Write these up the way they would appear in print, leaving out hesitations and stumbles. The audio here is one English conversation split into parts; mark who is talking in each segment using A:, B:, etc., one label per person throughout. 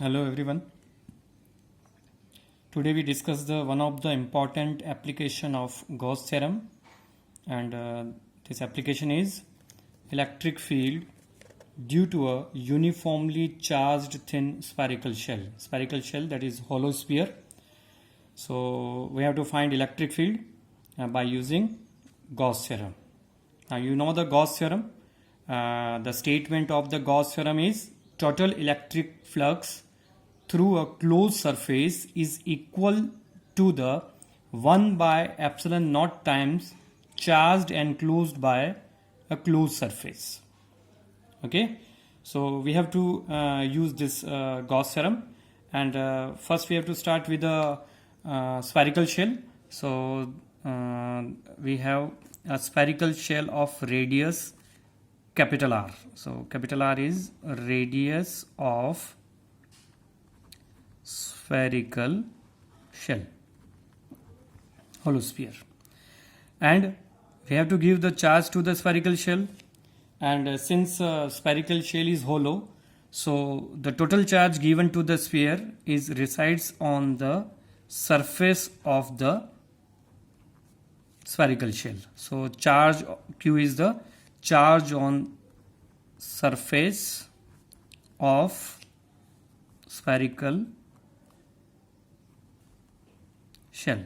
A: Hello everyone. Today we discuss the one of the important application of Gauss theorem, and this application is electric field due to a uniformly charged thin spherical shell. Spherical shell, that is hollow sphere. So we have to find electric field by using Gauss theorem. Now you know the Gauss theorem. The statement of the Gauss theorem is total electric flux through a closed surface is equal to the 1 by epsilon naught times charged and closed by a closed surface. Okay, so we have to use this Gauss theorem, and first we have to start with the spherical shell. So we have a spherical shell of radius capital R. So capital R is radius of spherical shell, hollow sphere, and we have to give the charge to the spherical shell, and since spherical shell is hollow, so the total charge given to the sphere is resides on the surface of the spherical shell. So charge Q is the charge on surface of spherical shell.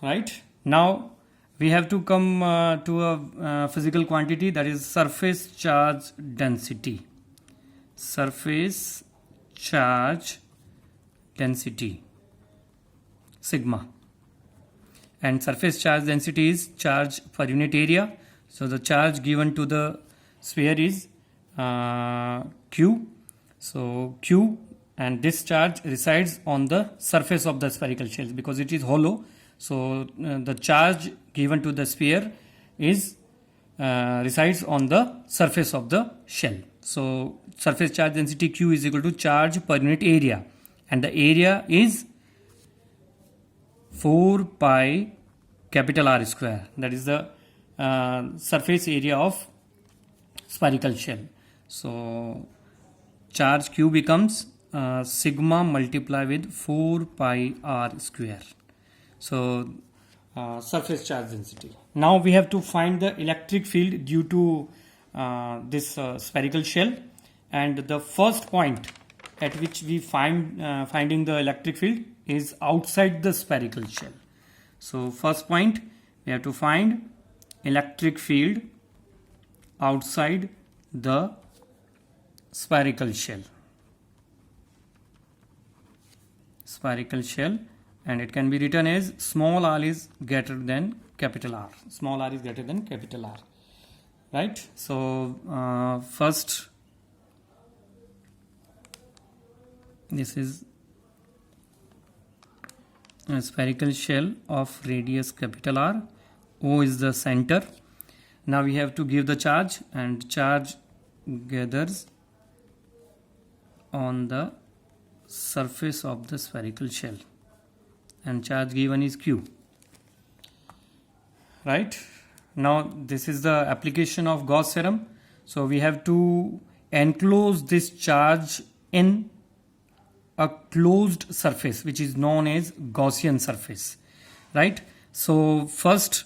A: Right, now we have to come to a physical quantity, that is surface charge density. Surface charge density, sigma, and surface charge density is charge per unit area. So the charge given to the sphere is Q. So Q, and this charge resides on the surface of the spherical shell because it is hollow. So the charge given to the sphere is resides on the surface of the shell. So surface charge density Q is equal to charge per unit area, and the area is 4 pi capital R square. That is the surface area of spherical shell. So charge Q becomes sigma multiplied with 4 pi R square. So surface charge density. Now we have to find the electric field due to this spherical shell, and the first point at which we finding the electric field is outside the spherical shell. So first point, we have to find electric field outside the spherical shell. Spherical shell, and it can be written as small r is greater than capital R. Small r is greater than capital R. Right? So first, this is a spherical shell of radius capital R. O is the center. Now we have to give the charge, and charge gathers on the surface of the spherical shell, and charge given is Q. Right, now this is the application of Gauss theorem. So we have to enclose this charge in a closed surface which is known as Gaussian surface. Right, so first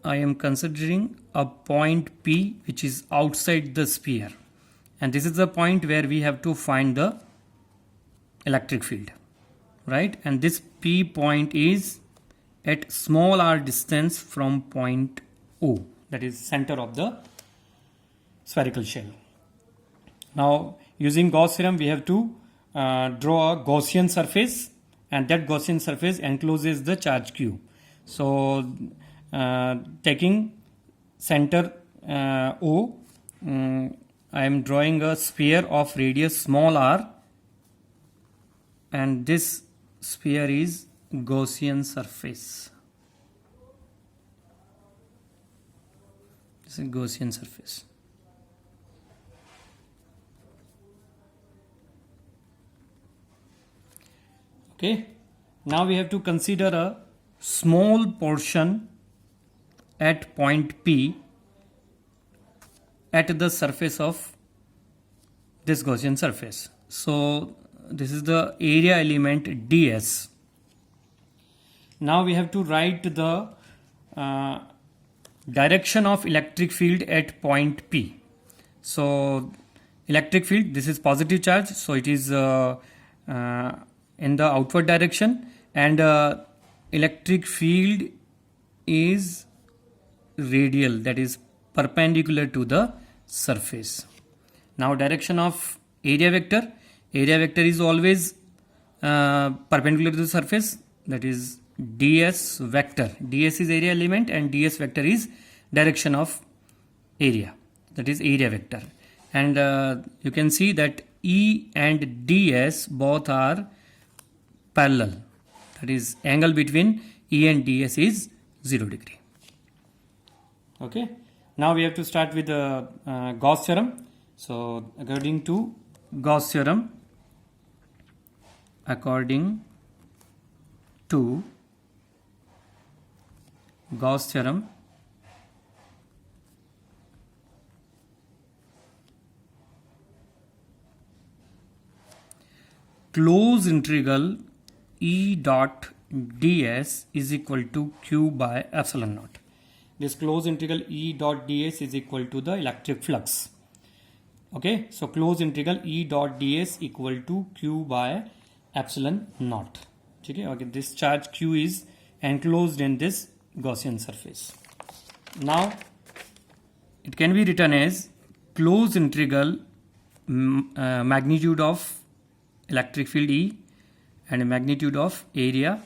A: I am considering a point P which is outside the sphere, and this is the point where we have to find the electric field. Right, and this P point is at small r distance from point O, that is center of the spherical shell. Now using Gauss theorem, we have to draw a Gaussian surface, and that Gaussian surface encloses the charge Q. So taking center O, I am drawing a sphere of radius small r, and this sphere is Gaussian surface. This is Gaussian surface. Okay, now we have to consider a small portion at point P at the surface of this Gaussian surface. So this is the area element ds. Now we have to write the direction of electric field at point P. So electric field, this is positive charge, so it is in the outward direction, and electric field is radial, that is perpendicular to the surface. Now direction of area vector is always perpendicular to the surface, that is ds vector. Ds is area element and ds vector is direction of area, that is area vector. And you can see that E and ds both are parallel, that is angle between E and ds is 0 degree. Okay, now we have to start with the Gauss theorem. So according to Gauss theorem, closed integral E dot ds is equal to q by epsilon naught. This closed integral E dot ds is equal to the electric flux. Okay, so closed integral E dot ds equal to q by epsilon naught. Okay, this charge q is enclosed in this Gaussian surface. Now it can be written as closed integral magnitude of electric field E and magnitude of area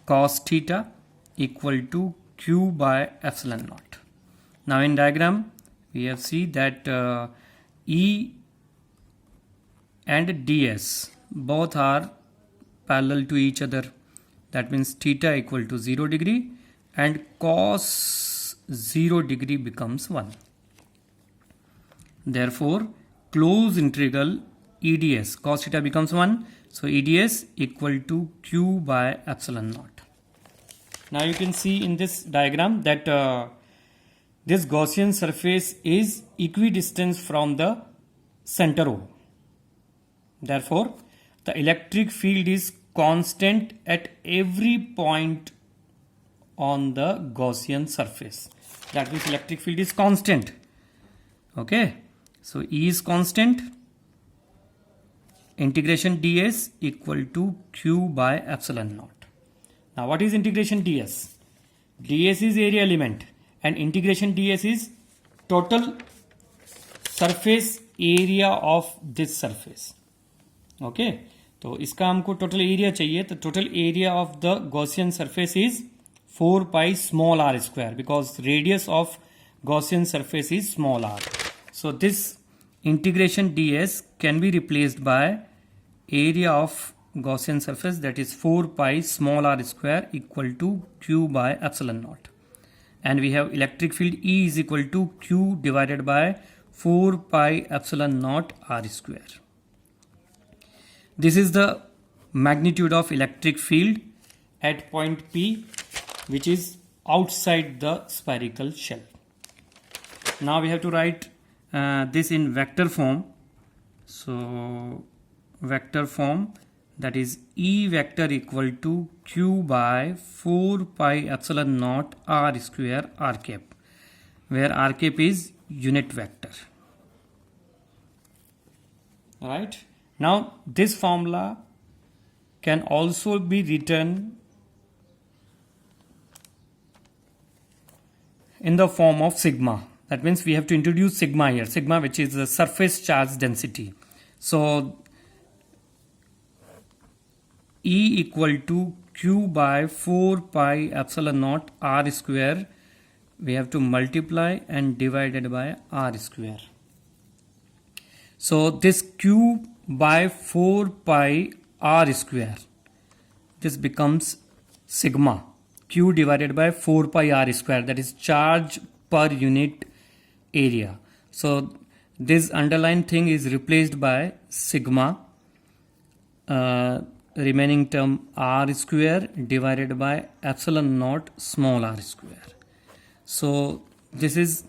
A: cos theta equal to q by epsilon naught. Now in diagram we have seen that E and ds both are parallel to each other, that means theta equal to 0 degree and cos 0 degree becomes 1. Therefore closed integral EDS cos theta becomes 1, so EDS equal to q by epsilon naught. Now you can see in this diagram that this Gaussian surface is equidistant from the center O. Therefore the electric field is constant at every point on the Gaussian surface. That means electric field is constant. Okay, so E is constant, integration ds equal to q by epsilon naught. Now what is integration ds? ds is area element and integration ds is total surface area of this surface. Okay, तो इसका हमको total area चाहिए, तो total area of the Gaussian surface is 4 pi small r square because radius of Gaussian surface is small r. So this integration ds can be replaced by area of Gaussian surface, that is 4 pi small r square equal to q by epsilon naught, and we have electric field E is equal to q divided by 4 pi epsilon naught r square. This is the magnitude of electric field at point P, which is outside the spherical shell. Now we have to write this in vector form. So vector form, that is E vector equal to q by 4 pi epsilon naught r square r cap, where r cap is unit vector. Alright. Now this formula can also be written in the form of sigma. That means we have to introduce sigma here, sigma which is the surface charge density. So E equal to q by 4 pi epsilon naught r square, we have to multiply and divided by r square. So this q by 4 pi r square, this becomes sigma q divided by 4 pi r square, that is charge per unit area. So this underlying thing is replaced by sigma, remaining term r square divided by epsilon naught small r square. So this is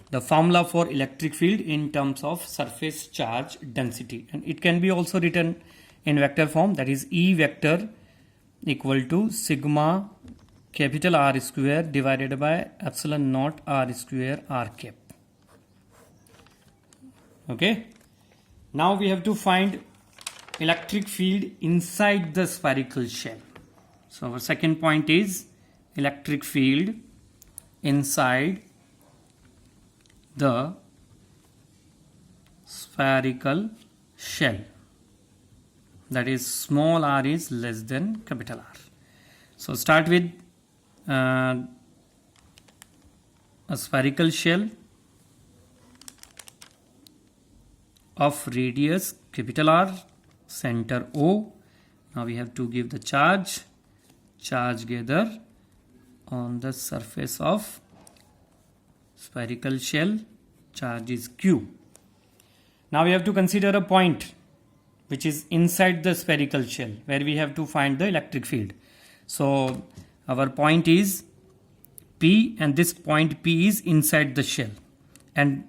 A: the formula for electric field in terms of surface charge density, and it can be also written in vector form, that is E vector equal to sigma capital R square divided by epsilon naught R square R cap. Okay, now we have to find electric field inside the spherical shell. So our second point is electric field inside the spherical shell, that is small r is less than capital R. So start with a spherical shell of radius capital R, center O. Now we have to give the charge gather on the surface of spherical shell, charge is Q. Now we have to consider a point which is inside the spherical shell where we have to find the electric field. So our point is P, and this point P is inside the shell, and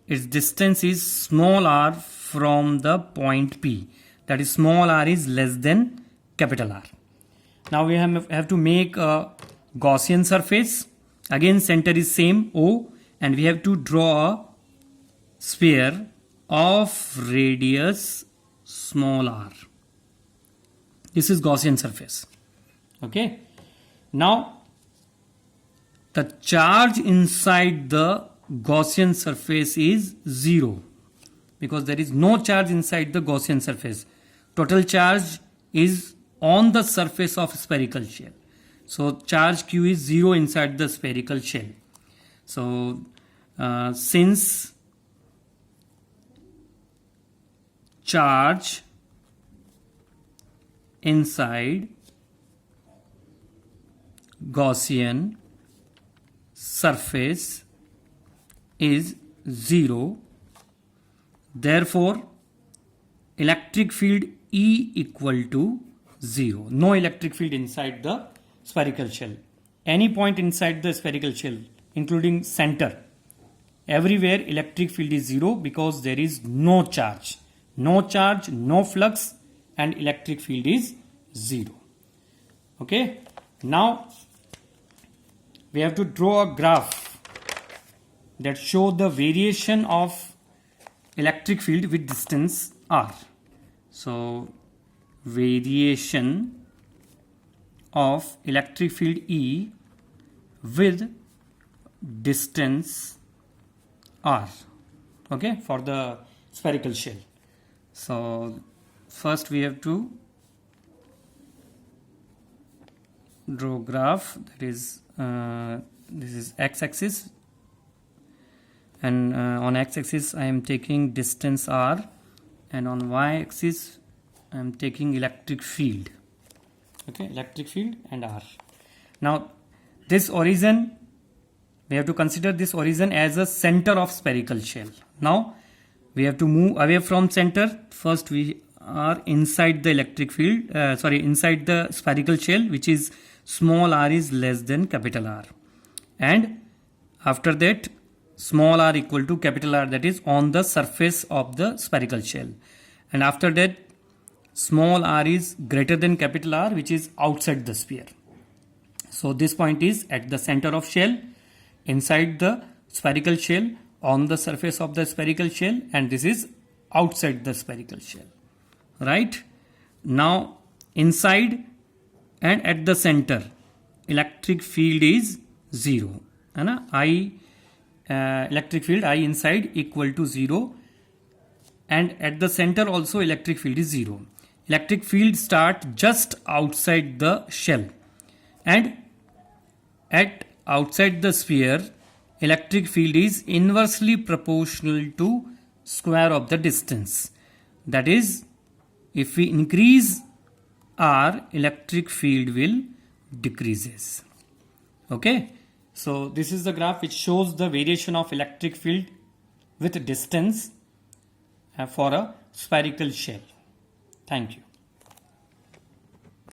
A: its distance is small r from the point P, that is small r is less than capital R. Now we have to make a Gaussian surface. Again center is same O, and we have to draw a sphere of radius small r. This is Gaussian surface. Okay. Now the charge inside the Gaussian surface is 0 because there is no charge inside the Gaussian surface. Total charge is on the surface of spherical shell. So charge Q is 0 inside the spherical shell. So since charge inside Gaussian surface is 0, therefore electric field E equal to 0. No electric field inside the spherical shell. Any point inside the spherical shell, including center, everywhere electric field is 0 because there is no charge. No charge, no flux, and electric field is 0. Okay. Now we have to draw a graph that show the variation of electric field with distance r. So variation of electric field E with distance r, okay, for the spherical shell. So first we have to draw graph, that is this is x-axis, and on x-axis I am taking distance r, and on y-axis I am taking electric field. Okay, electric field and r. Now this origin, we have to consider this origin as a center of spherical shell. Now we have to move away from center. First we are inside the electric field, inside the spherical shell, which is small r is less than capital R, and after that small r equal to capital R, that is on the surface of the spherical shell, and after that small r is greater than capital R, which is outside the sphere. So this point is at the center of shell, inside the spherical shell, on the surface of the spherical shell, and this is outside the spherical shell. Right? Now inside and at the center electric field is 0, and electric field I inside equal to 0, and at the center also electric field is 0. Electric field start just outside the shell, and at outside the sphere electric field is inversely proportional to square of the distance. That is, if we increase r, electric field will decreases. Okay, so this is the graph which shows the variation of electric field with distance for a spherical shell. Thank you.